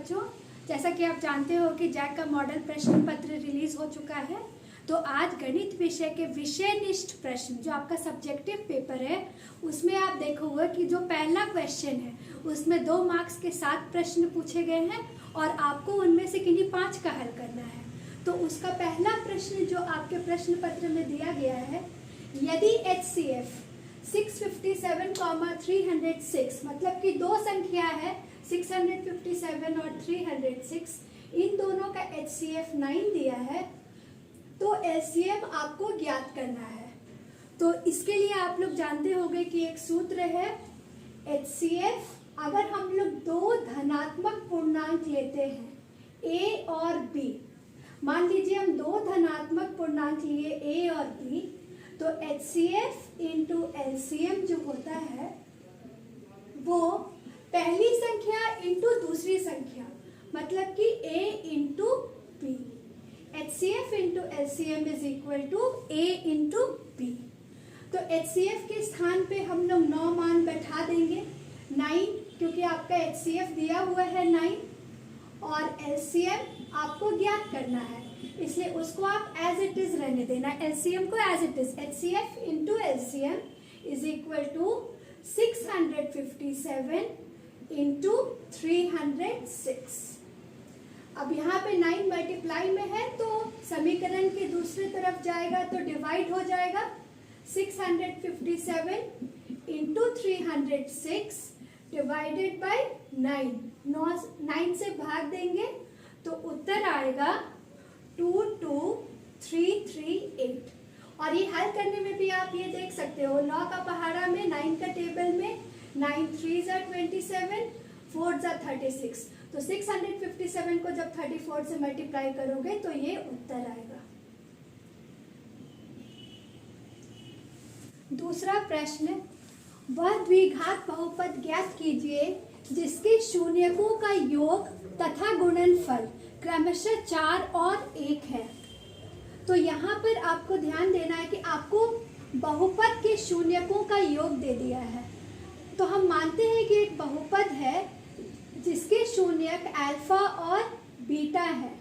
बच्चों, जैसा कि आप जानते हो कि जैक का मॉडल प्रश्न पत्र रिलीज हो चुका है, तो आज गणित विषय के विषयनिष्ठ प्रश्न जो आपका सब्जेक्टिव पेपर है उसमें आप देखोगे कि जो पहला क्वेश्चन है उसमें 2 मार्क्स के 7 प्रश्न पूछे गए हैं और आपको उनमें से किन्हीं 5 का हल करना है। तो उसका पहला प्रश्न जो आपके प्रश्न पत्र में दिया गया है, यदि HCF 657,306 मतलब कि 2 संख्या है 657 और 306, इन दोनों का HCF 9 दिया है, तो LCM आपको ज्ञात करना है। तो इसके लिए आप लोग जानते होंगे कि एक सूत्र है HCF, अगर हम लोग 2 धनात्मक पूर्णांक लेते हैं A और B, मान लीजिए हम 2 धनात्मक पूर्णांक लिए A और B, तो HCF इंटू LCM जो होता है वो पहली संख्या इंटू दूसरी संख्या, मतलब कि A into B। HCF into LCM is equal to A into B। तो HCF के स्थान पे हम लोग 9 मान बैठा देंगे, 9, क्योंकि आपका HCF दिया हुआ है 9 और LCM आपको ज्ञात करना है, इसलिए उसको आप एज इट इज रहने देना। LCM को as it is, HCF into LCM is equal to 657 into 306। अब यहाँ पे 9 मल्टीप्लाई में है तो समीकरण के दूसरी तरफ जाएगा तो डिवाइड हो जाएगा। 657 इंटू 306 डिवाइडेड बाय 9, 9 से भाग देंगे तो उत्तर आएगा 22338। और ये हल करने में भी आप ये देख सकते हो, 9 का पहाड़ा में 9 का टेबल में 9 3s are 27, 4s are 36, तो 657 को जब 34 से मल्टीप्लाई करोगे तो ये उत्तर आएगा। दूसरा प्रश्न, वह द्विघात बहुपद ज्ञात कीजिए जिसके शून्यकों का योग तथा गुणनफल क्रमशः 4 और 1 है। तो यहाँ पर आपको ध्यान देना है कि आपको बहुपद के शून्यकों का योग दे दिया है। तो हम मानते हैं कि एक बहुपद है जिसके शून्यक अल्फा और बीटा है।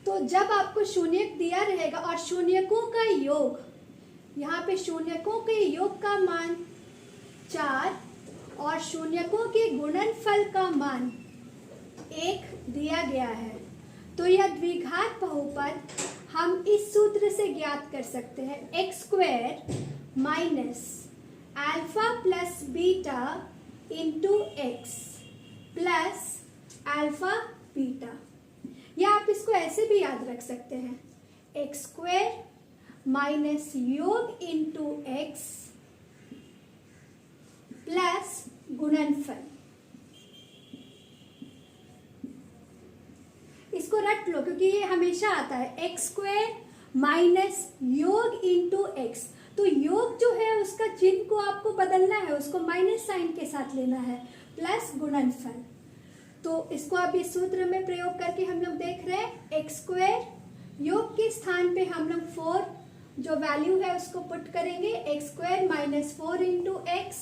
तो जब आपको शून्यक दिया रहेगा और शून्यकों का योग, यहाँ पे शून्यकों के योग का मान 4 और शून्यकों के गुणनफल का मान 1 दिया गया है, तो यह द्विघात बहुपद हम इस सूत्र से ज्ञात कर सकते हैं, x² minus alpha plus beta into x plus alpha beta, या आप इसको ऐसे भी याद रख सकते हैं, x² माइनस योग इंटू x प्लस गुणनफल। इसको रट लो क्योंकि ये हमेशा आता है, x² माइनस योग इंटू x। तो योग जो है उसका चिन्ह को आपको बदलना है, उसको माइनस साइन के साथ लेना है, प्लस गुणनफल। तो इसको आप इस सूत्र में प्रयोग करके हम लोग देख रहे हैं, x² योग के स्थान पे हम लोग 4 जो वैल्यू है उसको पुट करेंगे, x² minus 4 into x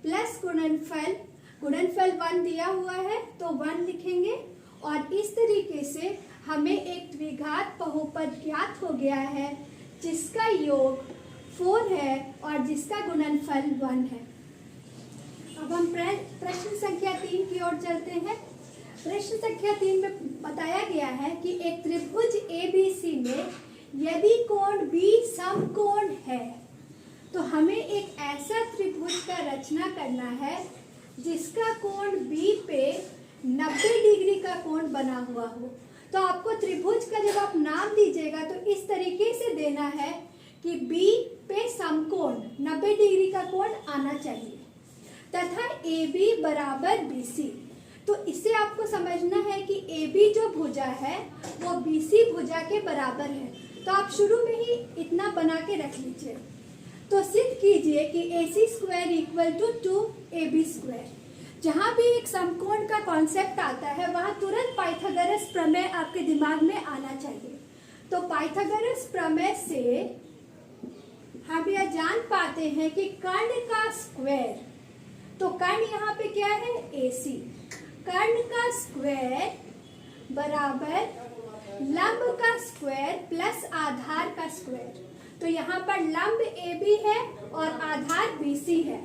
plus गुणनफल, गुणनफल 1 दिया हुआ है तो 1 लिखेंगे। और इस तरीके से हमें एक द्विघात बहुपद ज्ञात हो गया है जिसका योग 4 है और जिसका गुणनफल 1 है। अब हम प्रश्न संख्या 3 की ओर चलते हैं। प्रश्न संख्या 3 में बताया गया है कि एक त्रिभुज ABC में यदि कोण B समकोण है, तो हमें एक ऐसा त्रिभुज का रचना करना है जिसका कोण B पे 90 डिग्री का कोण बना हुआ हो। तो आपको त्रिभुज का जब आप नाम दीजिएगा तो इस तरीके से देना है कि B पे समकोण 90 डिग्री का कोण आना चाहिए तथा AB बराबर BC। तो इससे आपको समझना है कि AB जो भुजा है वो BC भुजा के बराबर है। तो आप शुरू में ही इतना बना के रख लीजिए। तो सिद्ध कीजिए कि AC² इक्वल टू 2AB²। जहाँ भी एक समकोण का कॉन्सेप्ट आता है वहाँ तुरंत पाइथागोरस प्रमेय आपके दिमाग में आना चाहिए। तो पाइथागोरस प्रमेय से हम यह जान पाते हैं कि कर्ण का स्क्वायर, तो कर्ण यहाँ पे क्या है AC, कर्ण का स्क्वायर बराबर लंब का स्क्वायर प्लस आधार का स्क्वायर। तो यहाँ पर लंब AB है और आधार BC है,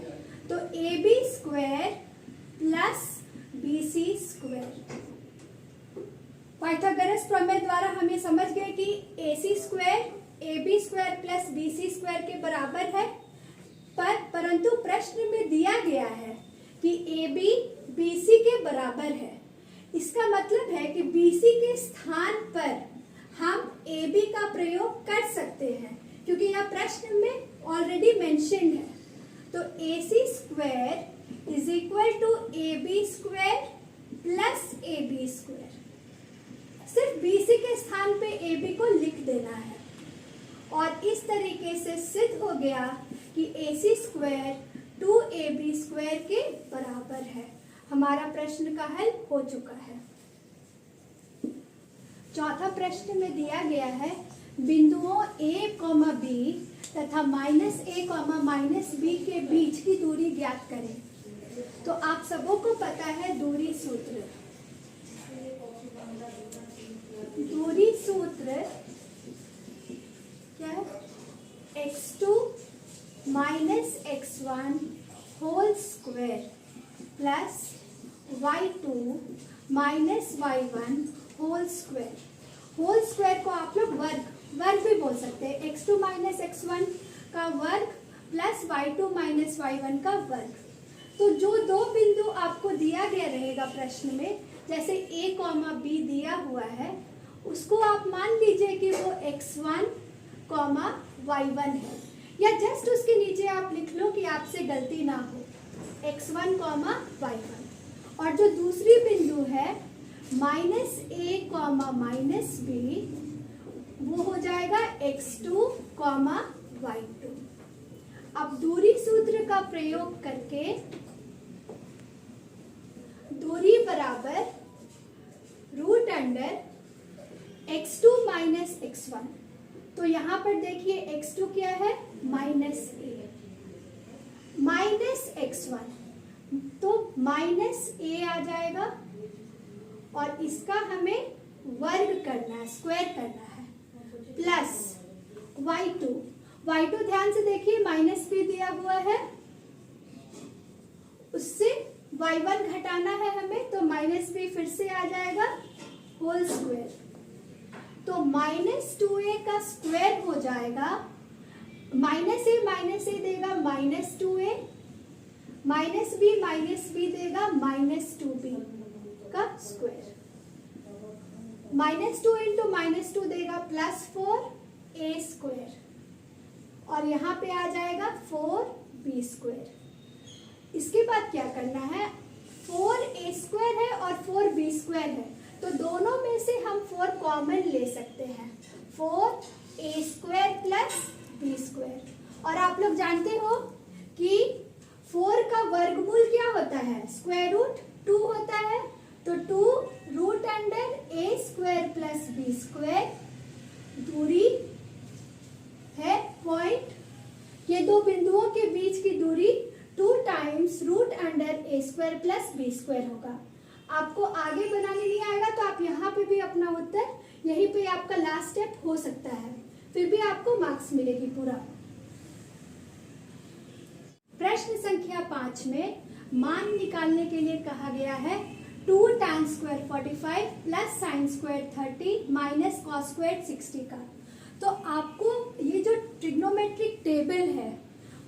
तो AB square plus BC square. Pythagoras प्रमेय द्वारा हम ये समझ गए कि AC square AB square plus BC square के बराबर है, परंतु प्रश्न में दिया गया है कि AB BC के बराबर है। इसका मतलब है कि BC के स्थान पर हम AB का प्रयोग कर सकते हैं, क्योंकि यह प्रश्न में ऑलरेडी मेंशन्ड है। तो AC square is equal to AB square plus AB square. सिर्फ BC के स्थान पे AB को लिख देना है और इस तरीके से सिद्ध हो गया कि AC स्क्वायर 2AB स्क्वायर के बराबर है। हमारा प्रश्न का हल हो चुका है। चौथा प्रश्न में दिया गया है बिंदुओं A, B तथा -A, -B के बीच की दूरी ज्ञात करें। तो आप सबों को पता है दूरी सूत्र। दूरी सूत्र क्या है? x2 -x1 whole square plus y2 -y1 whole square. Whole square को आप लोग वर्ग भी बोल सकते हैं। x2 -x1 का वर्ग प्लस y2 -y1 का वर्ग। तो जो दो बिंदु आपको दिया गया रहेगा प्रश्न में, जैसे A, B दिया हुआ है, उसको आप मान लीजिए कि वो x1, y1 है, या जस्ट उसके नीचे आप लिख लो कि आपसे गलती ना हो, x1, y1। और जो दूसरी बिंदु है -A, -B, वो हो जाएगा x2, y2। अब दूरी सूत्र का प्रयोग करके दूरी बराबर √अंडर x2 -x1। तो यहाँ पर देखिए x2 क्या है? -A -x1, तो -A आ जाएगा और इसका हमें वर्ग करना है, स्क्वायर करना है, प्लस y2 ध्यान से देखिए -b दिया हुआ है, उससे y1 घटाना है हमें, तो -b फिर से आ जाएगा होल स्क्वायर। तो -2a का स्क्वायर हो जाएगा, -a देगा -2a, -b देगा -2b का स्क्वायर, -2 इंटू -2 देगा +4a स्क्वायर, और यहाँ पे आ जाएगा 4b स्क्वायर। इसके बाद क्या करना है? 4a स्क्वायर है और 4b स्क्वायर है, तो दोनों में से हम 4 कॉमन ले सकते हैं, 4a square plus b square. और आप लोग जानते हो कि 4 का वर्गमूल क्या होता है? √2 होता है, तो 2√a square plus b square. दूरी है पॉइंट, ये दो बिंदुओं के बीच की दूरी 2 times √a square plus b square होगा। आपको आगे बनाने नहीं आएगा तो आप यहाँ पे भी अपना उत्तर, यहीं पे आपका लास्ट स्टेप हो सकता है, फिर भी आपको मार्क्स मिलेगी पूरा। प्रश्न संख्या 5 में मान निकालने के लिए कहा गया है 2 tan square 45 plus sin square 30 minus cos square 60 का। तो आपको ये जो ट्रिग्नोमेट्रिक टेबल है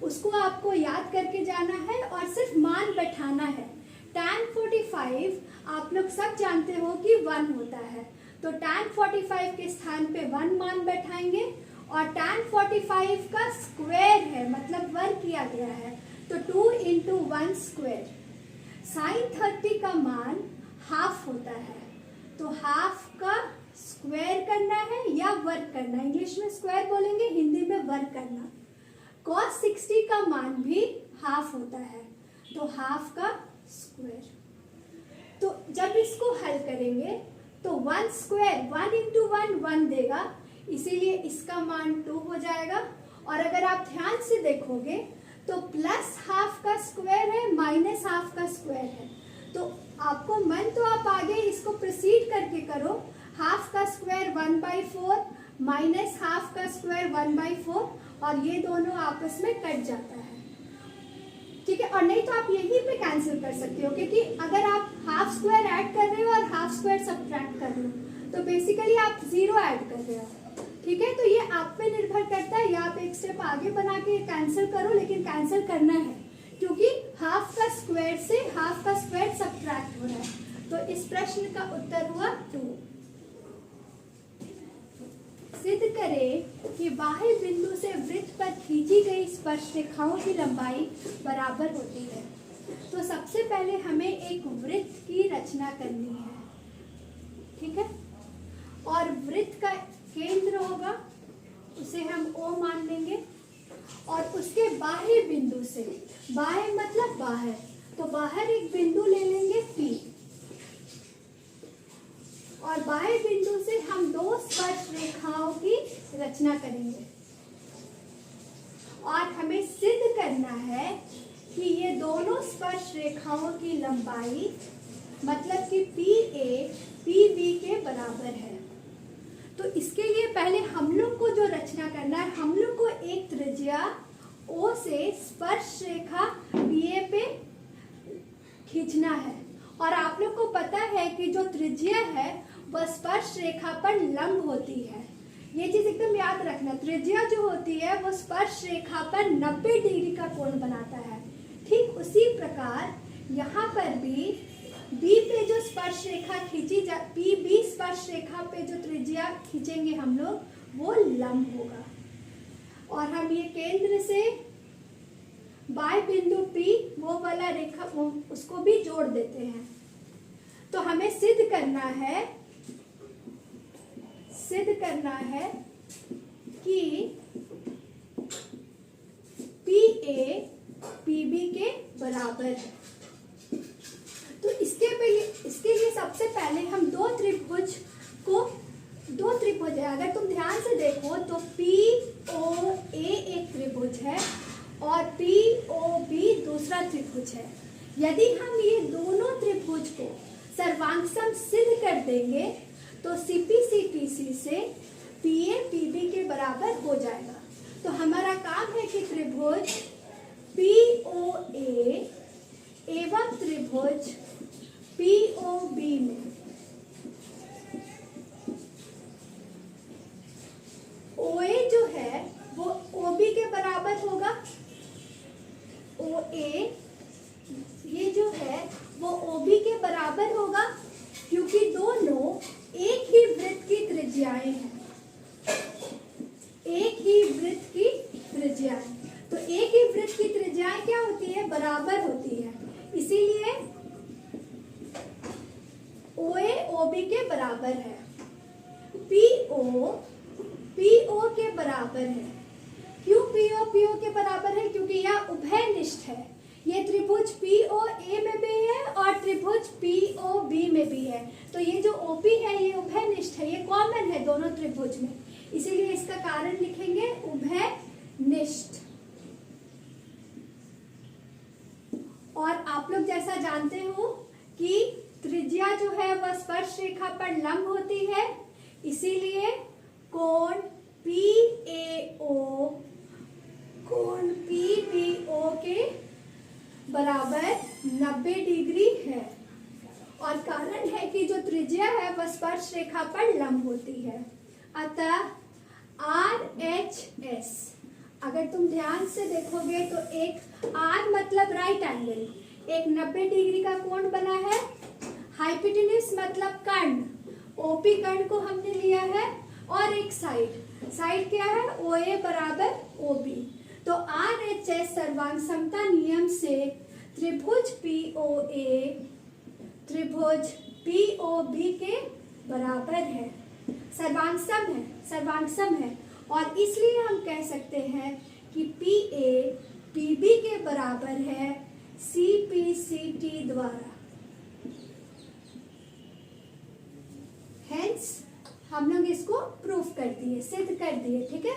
उसको आपको याद करके जाना है और सिर्फ मान बैठाना है। tan 45 आप लोग सब जानते हो कि 1 होता है, तो tan 45 के स्थान पे 1 मान बैठाएंगे, और tan 45 का स्क्वायर है, मतलब वर्ग किया गया है, तो 2 इंटू 1 स्क्वायर। sin 30 का मान हाफ होता है, तो हाफ का स्क्वायर करना है या वर्ग करना, इंग्लिश में स्क्वायर बोलेंगे, हिंदी में वर्ग करना। cos 60 का मान भी हाफ होता है, तो हाफ का स्क्वायर। तो जब इसको हल करेंगे तो 1 स्क्वायर 1 इंटू 1 देगा, इसीलिए इसका मान 2 हो जाएगा। और अगर आप ध्यान से देखोगे तो प्लस हाफ का स्क्वायर है, माइनस हाफ का स्क्वायर है, तो आपको मन तो आप आगे इसको प्रोसीड करके करो। हाफ का स्क्वायर 1/4 माइनस हाफ का स्क्वायर 1/4 और ये दोनों आपस में कट जाता है, ठीक है। और नहीं तो आप यहीं पे कैंसिल कर सकते हो, क्योंकि अगर आप हाफ स्क्वायर ऐड कर रहे हो और हाफ स्क्वायर सब्ट्रैक्ट कर रहे हो तो बेसिकली आप 0 ऐड कर रहे हो, ठीक है। तो ये आप पे निर्भर करता है, या आप एक स्टेप आगे बना के कैंसिल करो, लेकिन कैंसिल करना है क्योंकि हाफ का स्क्वायर से हाफ का स्क्वायर सब्ट्रैक्ट हो रहा है। तो इस प्रश्न का उत्तर हुआ 2। सिद्ध करें कि बाह्य बिंदु से वृत्त पर खींची गई स्पर्श रेखाओं की लंबाई बराबर होती है। तो सबसे पहले हमें एक वृत्त की रचना करनी है, ठीक है। और वृत्त का केंद्र होगा, उसे हम O मान लेंगे, और उसके बाह्य बिंदु से, बाह्य मतलब बाहर, तो बाहर एक बिंदु ले लेंगे P, और बाह्य बिंदु से हम 2 स्पर्श रेखाओं की रचना करेंगे। और हमें सिद्ध करना है कि ये दोनों स्पर्श रेखाओं की लंबाई मतलब कि PA PB के बराबर है। तो इसके लिए पहले हम लोग को जो रचना करना है, हम लोग को एक त्रिज्या O से स्पर्श रेखा PA पे खींचना है। और आप लोग को पता है कि जो त्रिज्या है वह स्पर्श रेखा पर लंब होती है। ये चीज एकदम याद रखना, त्रिज्या जो होती है वो स्पर्श रेखा पर 90 डिग्री का कोण बनाता है। ठीक उसी प्रकार यहाँ पर भी बी पे जो स्पर्श रेखा खींची जा बी स्पर्श रेखा पे जो त्रिज्या खींचेंगे हम लोग वो लंब होगा। और हम ये केंद्र से बाह्य बिंदु P वो वाला रेखा उसको भी जोड़ देते हैं। तो हमें सिद्ध करना है कि PA PB के बराबर है। तो इसके लिए सबसे पहले हम दो त्रिभुज है, अगर तुम ध्यान से देखो तो POA एक त्रिभुज है और POB दूसरा त्रिभुज है। यदि हम ये दोनों त्रिभुज को सर्वांगसम सिद्ध कर देंगे तो CPCTC से PA PB के बराबर हो जाएगा। तो हमारा काम है कि त्रिभुज POA एवं त्रिभुज POB में OA जो है वो OB के बराबर होगा। OA ये जो है वो OB के बराबर होगा, क्योंकि दोनों एक ही वृत्त की त्रिज्याएं हैं। एक ही वृत्त की त्रिज्याएं, तो एक ही वृत्त की त्रिज्याएं क्या होती है? बराबर होती है। इसीलिए OA OB के बराबर है। PO के बराबर है। क्यों PO के बराबर है? क्योंकि यह उभयनिष्ठ है। ये त्रिभुज POA में भी है और त्रिभुज POB में भी है। तो ये जो OP है ये उभयनिष्ठ है, ये कॉमन है दोनों त्रिभुज में, इसीलिए इसका कारण लिखेंगे उभयनिष्ठ। और आप लोग जैसा जानते हो कि त्रिज्या जो है वह स्पर्श रेखा पर लंब होती है, इसीलिए कोण PBO के बराबर 90 डिग्री है। और कारण है कि जो त्रिज्या है वह स्पर्श रेखा पर लंब होती है। अतः RHS, अगर तुम ध्यान से देखोगे तो एक R मतलब राइट एंगल, एक 90 डिग्री का कोण बना है। हाइपोटेन्यूज मतलब कर्ण, OP कर्ण को हमने लिया है, और एक साइड क्या है? OA बराबर OB। तो RHS सर्वांग समता नियम से त्रिभुज POA त्रिभुज POB के बराबर है, सर्वांगसम है। और इसलिए हम कह सकते हैं कि PA PB के बराबर है CPCT द्वारा। हेंस हम लोग इसको प्रूफ कर दिए, सिद्ध कर दिए, ठीक है।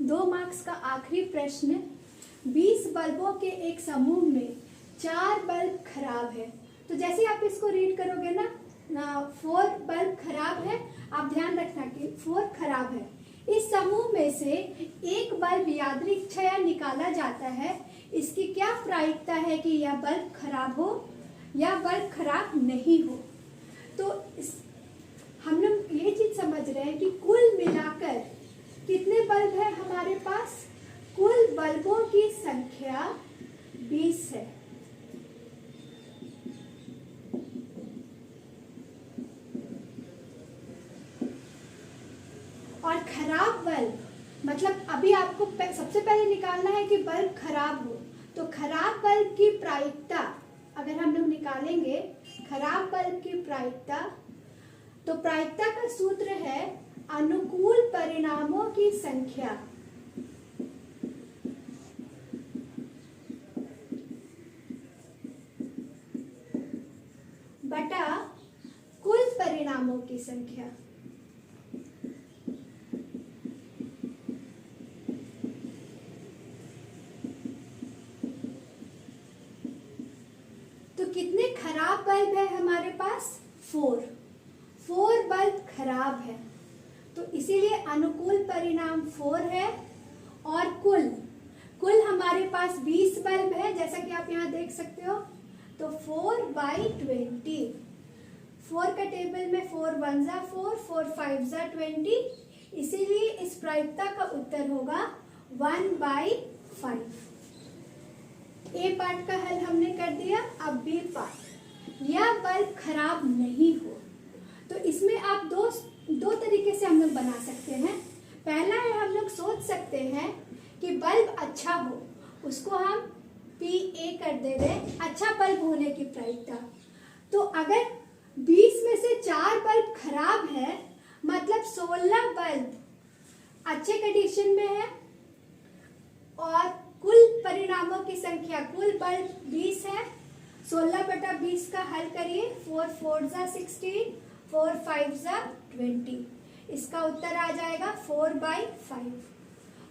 2 मार्क्स का आखिरी प्रश्न, 20 बल्बों के एक समूह में 4 बल्ब खराब है। तो जैसे आप इसको रीड करोगे ना 4 बल्ब खराब है, आप ध्यान रखना कि 4 खराब है। इस समूह में से एक बल्ब यादृच्छया निकाला जाता है, इसकी क्या प्रायिकता है कि यह बल्ब खराब हो या बल्ब खराब नहीं हो। तो हम लोग ये चीज समझ रहे हैं कि कुल मिलाकर कितने बल्ब है हमारे पास, कुल बल्बों की संख्या 20 है। और खराब बल्ब मतलब अभी आपको सबसे पहले निकालना है कि बल्ब खराब हो, तो खराब बल्ब की प्रायिकता अगर हम लोग निकालेंगे खराब बल्ब की प्रायिकता, तो प्रायिकता का सूत्र है अनुकूल परिणामों की संख्या बटा कुल परिणामों की संख्या। तो कितने खराब बल्ब है हमारे पास, 4 बल्ब खराब है, तो इसीलिए अनुकूल परिणाम 4 है। और कुल हमारे पास 20 बल्ब है, जैसा कि आप यहाँ देख सकते हो। तो 4/20, 4 का टेबल में 4 1 जा 4, 4 5 जा 20, इसीलिए इस प्रायिकता का उत्तर होगा 1/5। ए पार्ट का हल हमने कर दिया। अब बी पार्ट, यह बल्ब खराब नहीं हो, तो इसमें आप दो तरीके से हम लोग बना सकते हैं। पहला है हम लोग सोच सकते हैं कि बल्ब अच्छा हो, उसको हम PA कर दे रहे, अच्छा बल्ब होने की प्रायिकता। तो अगर 20 में से 4 बल्ब खराब है, मतलब 16 बल्ब अच्छे कंडीशन में है, और कुल परिणामों की संख्या कुल बल्ब 20 है। 16/20 का हल करिए, 4 4 जा 16, 4 5 जा 20, इसका उत्तर आ जाएगा 4/5।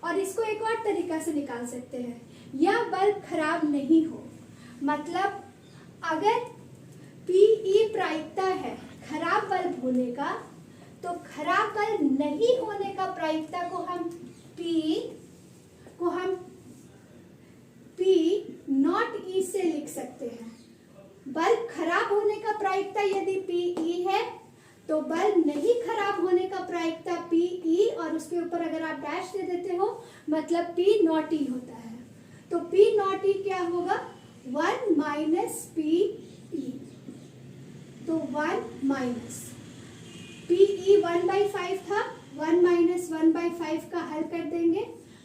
और इसको एक और तरीका से निकाल सकते हैं, यह बल्ब खराब नहीं हो, मतलब अगर PE प्रायिकता है खराब बल्ब होने का, तो खराब बल्ब नहीं होने का प्रायिकता को हम P0E से लिख सकते हैं। बल्ब खराब होने का प्रायिकता यदि PE है, तो बल्ब नहीं खराब होने का प्रायिकता PE, और उसके ऊपर अगर आप डैश दे देते हो मतलब P0E होता है। तो P0E क्या होगा, 1 माइनस PE। तो 1 माइनस PE 1/5 था, 1 माइनस 1/5 का हल कर देंगे,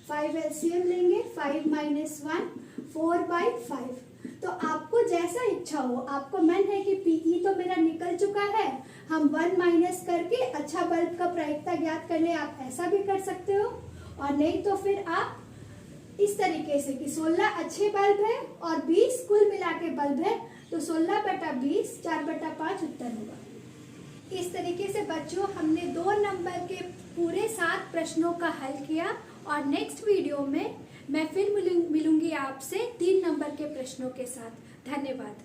5 LCM लेंगे, 5 माइनस 1 4/5। तो आपको जैसा इच्छा हो, आपको मन है कि PE तो मेरा निकल चुका है, हम 1 माइनस करके अच्छा बल्ब का प्रायिकता ज्ञात कर ले, आप ऐसा भी कर सकते हो। और नहीं तो फिर आप इस तरीके से कि 16 अच्छे बल्ब है और 20 कुल मिला के बल्ब है, तो 16/20 4/5 उत्तर होगा। इस तरीके से बच्चों हमने 2 नंबर के पूरे 7 प्रश्नों का हल किया, और नेक्स्ट वीडियो में मैं फिर मिलूंगी आपसे 3 नंबर के प्रश्नों के साथ। धन्यवाद।